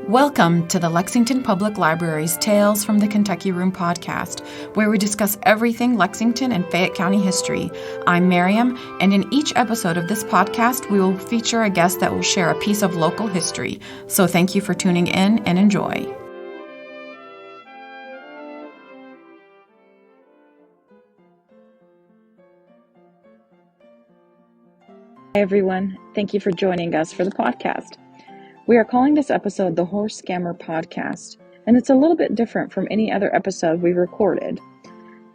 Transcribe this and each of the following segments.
Welcome to the Lexington Public Library's Tales from the Kentucky Room podcast, where we discuss everything Lexington and Fayette County history. I'm Miriam, and in each episode of this podcast, we will feature a guest that will share a piece of local history. So thank you for tuning in and enjoy. Hi everyone, thank you for joining us for the podcast. We are calling this episode the Horse Scammer Podcast, and it's a little bit different from any other episode we recorded.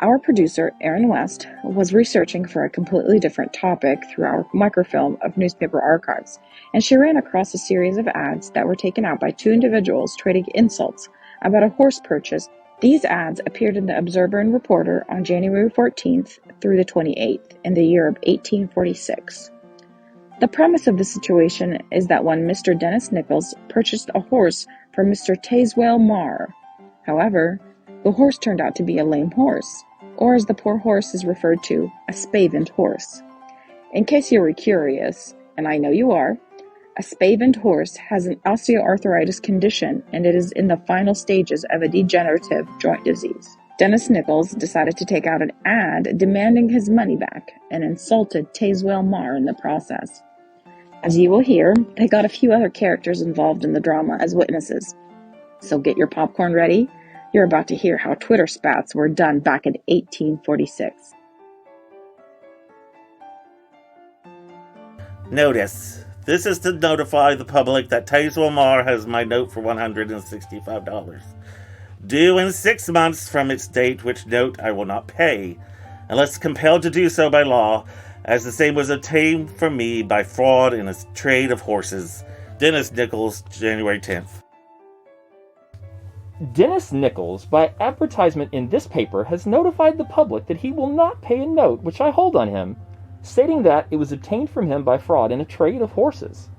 Our producer, Aaron West, was researching for a completely different topic through our microfilm of newspaper archives, and she ran across a series of ads that were taken out by two individuals trading insults about a horse purchase. These ads appeared in the Observer and Reporter on January 14th through the 28th in the year of 1846. The premise of the situation is that one Mr. Dennis Nichols purchased a horse from Mr. Tazewell Marr. However, the horse turned out to be a lame horse, or as the poor horse is referred to, a spavined horse. In case you were curious, and I know you are, a spavined horse has an osteoarthritis condition, and it is in the final stages of a degenerative joint disease. Dennis Nichols decided to take out an ad demanding his money back and insulted Tazewell Marr in the process. As you will hear, they got a few other characters involved in the drama as witnesses. So get your popcorn ready. You're about to hear how Twitter spats were done back in 1846. Notice. This is to notify the public that Tazewell Marr has my note for $165. Due in 6 months from its date, which note I will not pay, unless compelled to do so by law, as the same was obtained from me by fraud in a trade of horses. Dennis Nichols, January 10th. Dennis Nichols, by advertisement in this paper, has notified the public that he will not pay a note which I hold on him, stating that it was obtained from him by fraud in a trade of horses.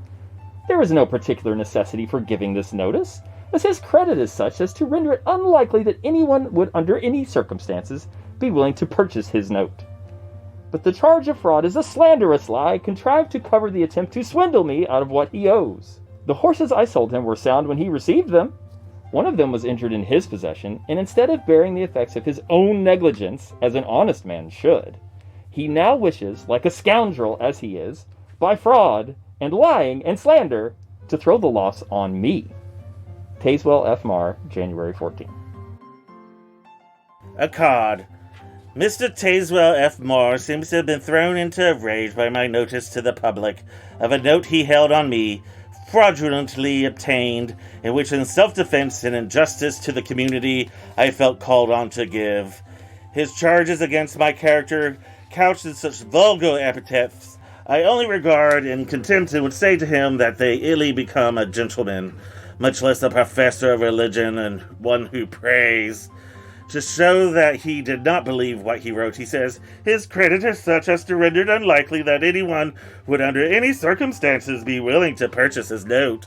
There is no particular necessity for giving this notice, as his credit is such as to render it unlikely that anyone would, under any circumstances, be willing to purchase his note. But the charge of fraud is a slanderous lie contrived to cover the attempt to swindle me out of what he owes. The horses I sold him were sound when he received them. One of them was injured in his possession, and instead of bearing the effects of his own negligence, as an honest man should, he now wishes, like a scoundrel as he is, by fraud and lying and slander, to throw the loss on me. Tazewell F. Marr, January 14. A card. Mr. Tazewell F. Marr seems to have been thrown into a rage by my notice to the public of a note he held on me, fraudulently obtained, in which in self-defense and injustice to the community I felt called on to give. His charges against my character, couched in such vulgar epithets, I only regard in contempt and would say to him that they illy become a gentleman, much less a professor of religion and one who prays. To show that he did not believe what he wrote, he says, his credit is such as to render it unlikely that anyone would under any circumstances be willing to purchase his note,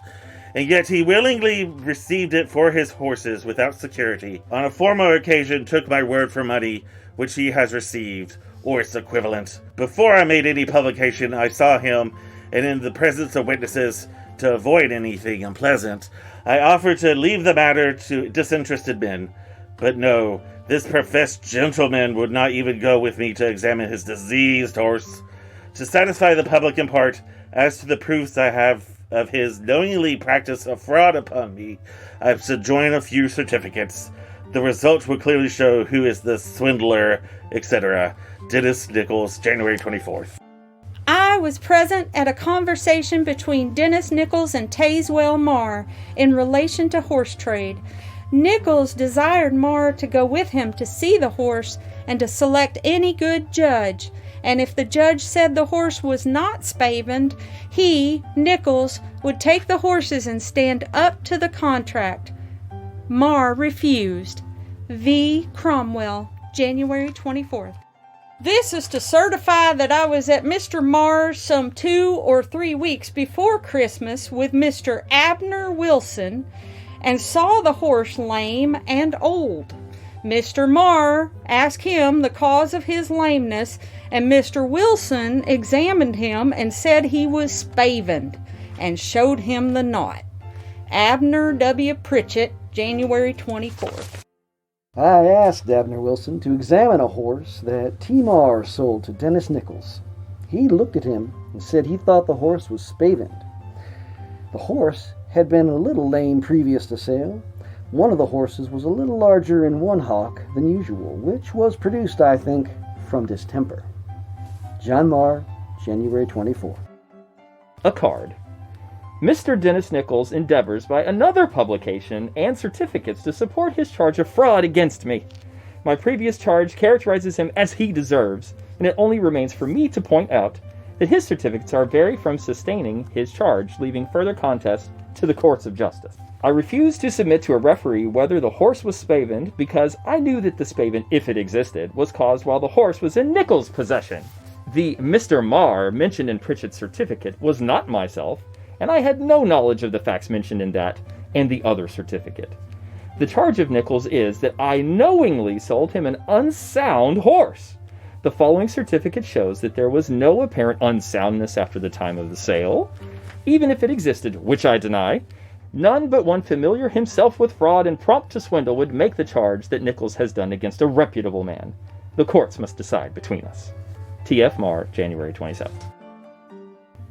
and yet he willingly received it for his horses without security. On a former occasion took my word for money, which he has received, or its equivalent. Before I made any publication, I saw him, and in the presence of witnesses, to avoid anything unpleasant, I offered to leave the matter to disinterested men. But no, this professed gentleman would not even go with me to examine his diseased horse. To satisfy the public in part, as to the proofs I have of his knowingly practice of fraud upon me, I have subjoined a few certificates. The results will clearly show who is the swindler, etc. Dennis Nichols, January 24th. I was present at a conversation between Dennis Nichols and Tazewell Marr in relation to horse trade. Nichols desired Marr to go with him to see the horse and to select any good judge, and if the judge said the horse was not spavined, he, Nichols, would take the horses and stand up to the contract. Marr refused. V. Cromwell, January 24th. This is to certify that I was at Mr. Marr's some 2 or 3 weeks before Christmas with Mr. Abner Wilson, and saw the horse lame and old. Mr. Marr asked him the cause of his lameness, and Mr. Wilson examined him and said he was spavined, and showed him the knot. Abner W. Pritchett, January 24th. I asked Abner Wilson to examine a horse that T-Mar sold to Dennis Nichols. He looked at him and said he thought the horse was spavined. The horse had been a little lame previous to sale. One of the horses was a little larger in one hock than usual, which was produced, I think, from distemper. John Marr, January 24. A card. Mr. Dennis Nichols endeavors by another publication and certificates to support his charge of fraud against me. My previous charge characterizes him as he deserves, and it only remains for me to point out that his certificates are vary from sustaining his charge, leaving further contest to the courts of justice. I refused to submit to a referee whether the horse was spavined because I knew that the spavin, if it existed, was caused while the horse was in Nichols' possession. The Mr. Marr mentioned in Pritchett's certificate was not myself, and I had no knowledge of the facts mentioned in that and the other certificate. The charge of Nichols is that I knowingly sold him an unsound horse. The following certificate shows that there was no apparent unsoundness after the time of the sale, even if it existed, which I deny. None but one familiar himself with fraud and prompt to swindle would make the charge that Nichols has done against a reputable man. The courts must decide between us. T.F. Marr, January 27th.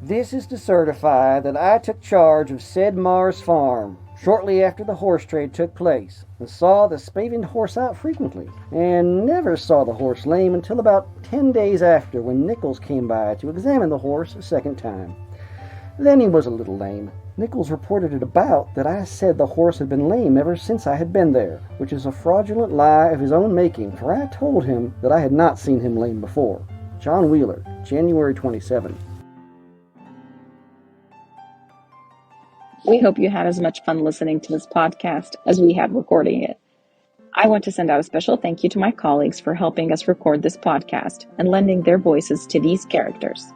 This is to certify that I took charge of said Marr's farm shortly after the horse trade took place, and saw the spavined horse out frequently, and never saw the horse lame until about 10 days after, when Nichols came by to examine the horse a second time. Then he was a little lame. Nichols reported it about that I said the horse had been lame ever since I had been there, which is a fraudulent lie of his own making, for I told him that I had not seen him lame before. John Wheeler, January 27. We hope you had as much fun listening to this podcast as we had recording it. I want to send out a special thank you to my colleagues for helping us record this podcast and lending their voices to these characters.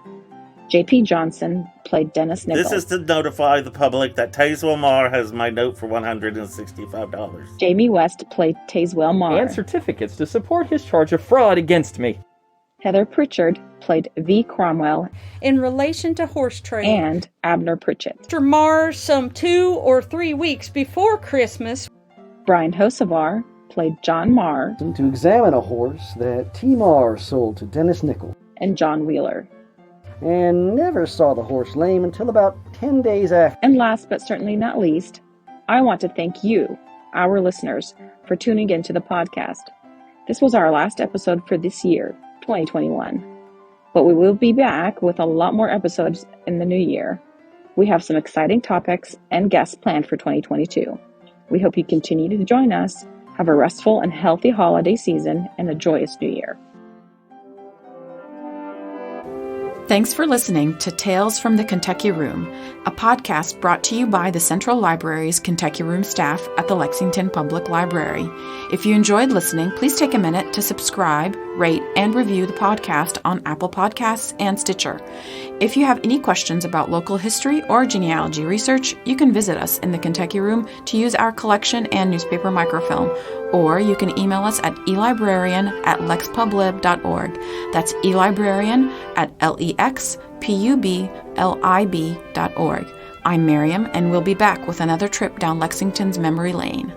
J.P. Johnson played Dennis Nichols. This is to notify the public that Tazewell Marr has my note for $165. Jamie West played Tazewell Marr. And certificates to support his charge of fraud against me. Heather Pritchard played V. Cromwell. In relation to horse trade. And Abner Pritchett. Mr. Marr, some 2 or 3 weeks before Christmas. Brian Hosevar played John Marr. To examine a horse that T-Mar sold to Dennis Nichols. And John Wheeler. And never saw the horse lame until about 10 days after. And last but certainly not least, I want to thank you, our listeners, for tuning into the podcast. This was our last episode for this year, 2021. But we will be back with a lot more episodes in the new year. We have some exciting topics and guests planned for 2022. We hope you continue to join us. Have a restful and healthy holiday season and a joyous new year. Thanks for listening to Tales from the Kentucky Room, a podcast brought to you by the Central Library's Kentucky Room staff at the Lexington Public Library. If you enjoyed listening, please take a minute to subscribe, rate, and review the podcast on Apple Podcasts and Stitcher. If you have any questions about local history or genealogy research, you can visit us in the Kentucky Room to use our collection and newspaper microfilm, or you can email us at elibrarian@lexpublib.org. That's elibrarian@lexpublib.org. I'm Miriam, and we'll be back with another trip down Lexington's memory lane.